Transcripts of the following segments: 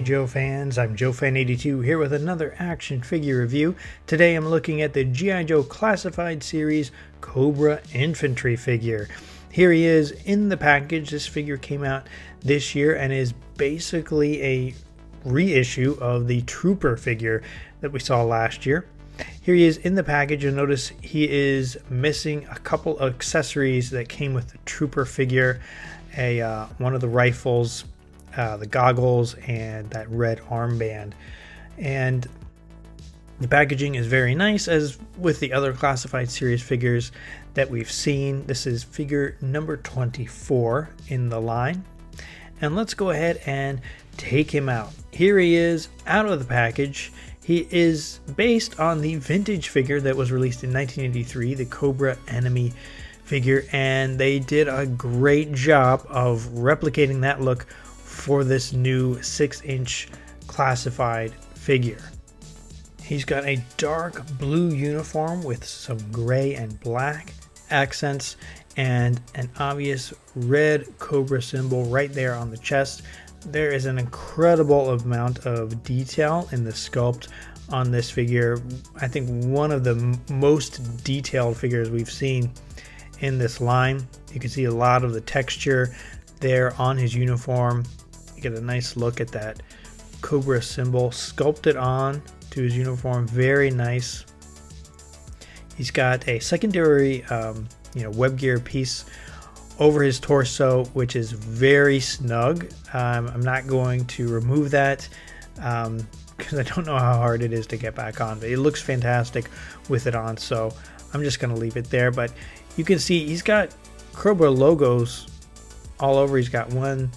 Joe fans, I'm JoeFan82 here with another action figure review. Today I'm looking at the G.I. Joe Classified Series Cobra Infantry figure. Here he is in the package. This figure came out this year and is basically a reissue of the Trooper figure that we saw last year. Here he is in the package. You'll notice he is missing a couple of accessories that came with the Trooper figure. One of the rifles, the goggles, and that red armband. And the packaging is very nice, as with the other Classified Series figures that we've seen. This is figure number 24 in the line. And let's go ahead and take him out. Here he is out of the package. He is based on the vintage figure that was released in 1983, the Cobra Enemy figure, and they did a great job of replicating that look for this new 6-inch classified figure. He's got a dark blue uniform with some gray and black accents and an obvious red Cobra symbol right there on the chest. There is an incredible amount of detail in the sculpt on this figure. I think one of the most detailed figures we've seen in this line. You can see a lot of the texture there on his uniform. You get a nice look at that Cobra symbol sculpted on to his uniform. Very nice. He's got a secondary web gear piece over his torso, which is very snug. I'm not going to remove that because I don't know how hard it is to get back on, but it looks fantastic with it on, so I'm just going to leave it there. But you can see he's got Cobra logos all over. He's got one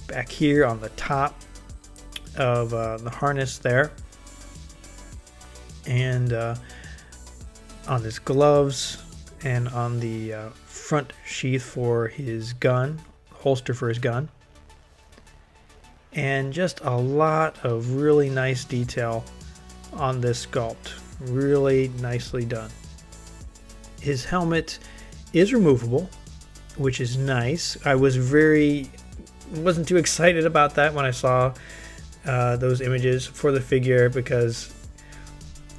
back here on the top of the harness there, and on his gloves, and on the front sheath for his gun, holster for his gun, and just a lot of really nice detail on this sculpt. Really nicely done. His helmet is removable, which is nice. I wasn't too excited about that when I saw those images for the figure, because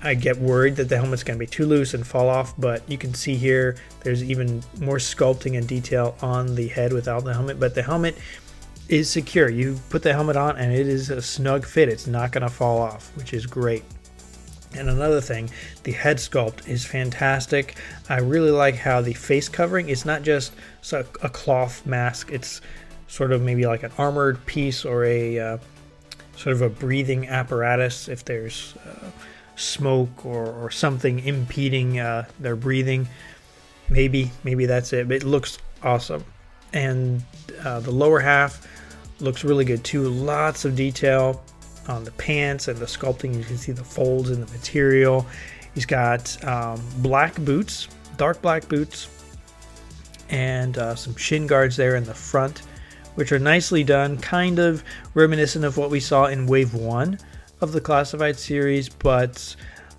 I get worried that the helmet's going to be too loose and fall off, but you can see here there's even more sculpting and detail on the head without the helmet, but the helmet is secure. You put the helmet on and it is a snug fit. It's not going to fall off, which is great. And another thing, the head sculpt is fantastic. I really like how the face covering is not just a cloth mask. It's sort of maybe like an armored piece or a sort of a breathing apparatus if there's smoke or something impeding their breathing. Maybe that's it, but it looks awesome. And the lower half looks really good too. Lots of detail on the pants and the sculpting. You can see the folds in the material. He's got black boots, dark black boots, and some shin guards there in the front, which are nicely done, kind of reminiscent of what we saw in Wave 1 of the Classified Series, but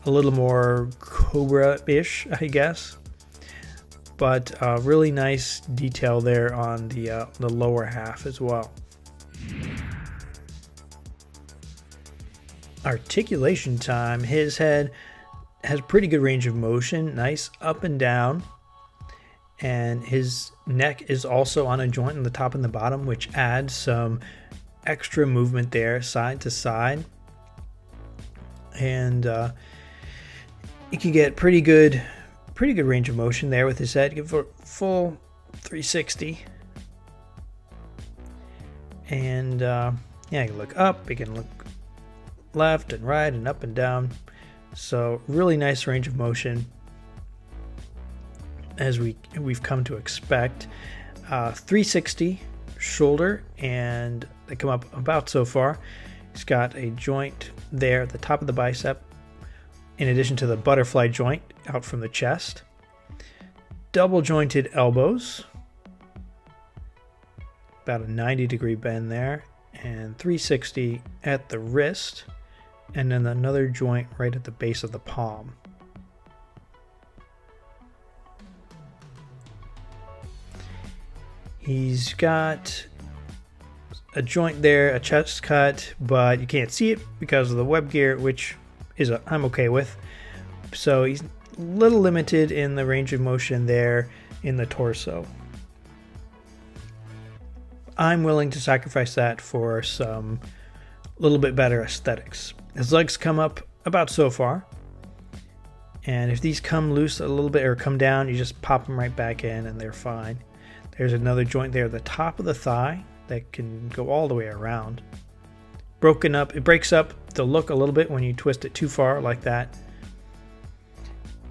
a little more Cobra-ish, I guess. But really nice detail there on the lower half as well. Articulation time. His head has pretty good range of motion, nice up and down, and his neck is also on a joint in the top and the bottom, which adds some extra movement there side to side. And you can get pretty good range of motion there with his head. Give it a full 360, and you can look up, you can look left and right and up and down. So really nice range of motion, as we've come to expect. 360 shoulder, and they come up about so far. He's got a joint there at the top of the bicep, in addition to the butterfly joint out from the chest. Double jointed elbows, about a 90-degree bend there, and 360 at the wrist, and then another joint right at the base of the palm. He's got a joint there, a chest cut, but you can't see it because of the web gear, which is I'm okay with. So he's a little limited in the range of motion there in the torso. I'm willing to sacrifice that for some little bit better aesthetics. His legs come up about so far, and if these come loose a little bit or come down, you just pop them right back in and they're fine. There's another joint there at the top of the thigh that can go all the way around. Broken up, it breaks up the look a little bit when you twist it too far like that.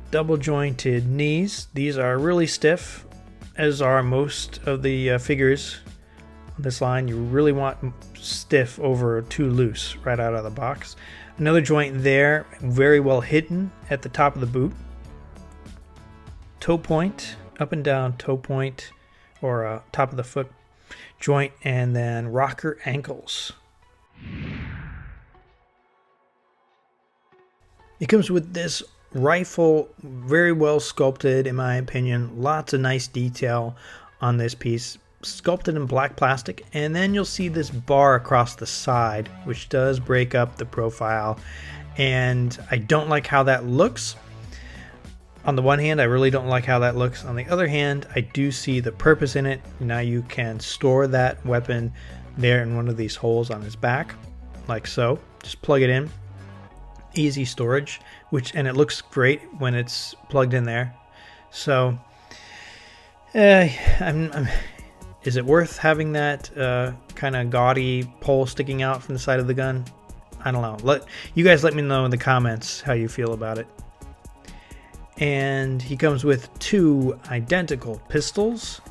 Double jointed knees. These are really stiff, as are most of the figures on this line. You really want stiff over too loose right out of the box. Another joint there, very well hidden at the top of the boot. Toe point, up and down toe point, or top of the foot joint, and then rocker ankles. It comes with this rifle, very well sculpted in my opinion. Lots of nice detail on this piece, sculpted in black plastic, and then you'll see this bar across the side, which does break up the profile, and I don't like how that looks. On the one hand, I really don't like how that looks. On the other hand, I do see the purpose in it. Now you can store that weapon there in one of these holes on his back, like so. Just plug it in. Easy storage, and it looks great when it's plugged in there. So, is it worth having that kind of gaudy pole sticking out from the side of the gun? I don't know. You guys let me know in the comments how you feel about it. And he comes with 2 identical pistols.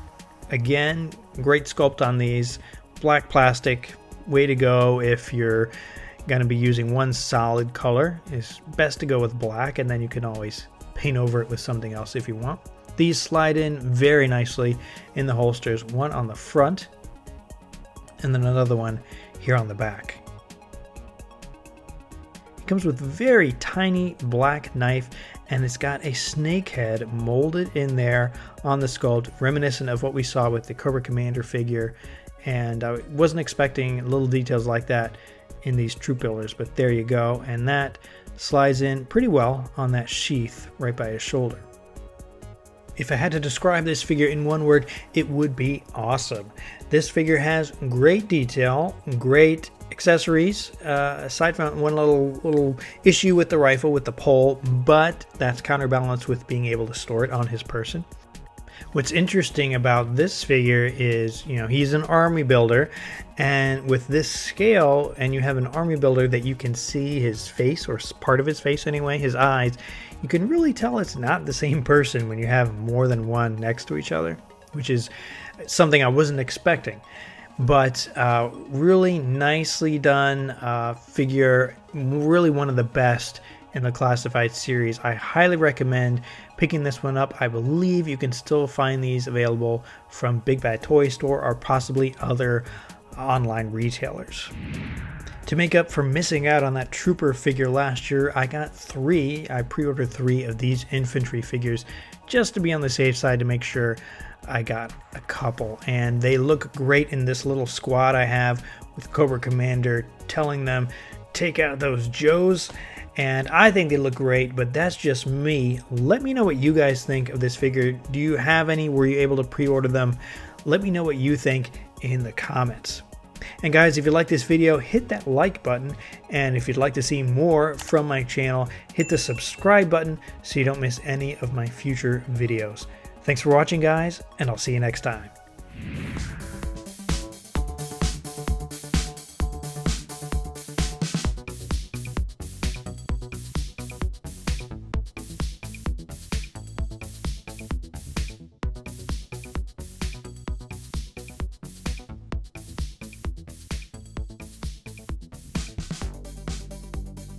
Again, great sculpt on these. Black plastic, way to go if you're going to be using one solid color. It's best to go with black, and then you can always paint over it with something else if you want. These slide in very nicely in the holsters, one on the front and then another one here on the back. It comes with a very tiny black knife, and it's got a snake head molded in there on the sculpt, reminiscent of what we saw with the Cobra Commander figure, and I wasn't expecting little details like that in these troop builders, but there you go, and that slides in pretty well on that sheath right by his shoulder. If I had to describe this figure in one word, it would be awesome. This figure has great detail, great accessories, aside from one little issue with the rifle with the pole, but that's counterbalanced with being able to store it on his person. What's interesting about this figure is, he's an army builder, and with this scale, and you have an army builder that you can see his face, or part of his face anyway, his eyes, you can really tell it's not the same person when you have more than one next to each other, which is something I wasn't expecting. But really nicely done figure, really one of the best in the Classified series. I highly recommend picking this one up. I believe you can still find these available from Big Bad Toy Store or possibly other online retailers. To make up for missing out on that Trooper figure last year, I pre-ordered 3 of these infantry figures just to be on the safe side, to make sure I got a couple. And they look great in this little squad I have with Cobra Commander, telling them, take out those Joes. And I think they look great, but that's just me. Let me know what you guys think of this figure. Do you have any? Were you able to pre-order them? Let me know what you think in the comments. And guys, if you like this video, hit that like button. And if you'd like to see more from my channel, hit the subscribe button so you don't miss any of my future videos. Thanks for watching, guys, and I'll see you next time.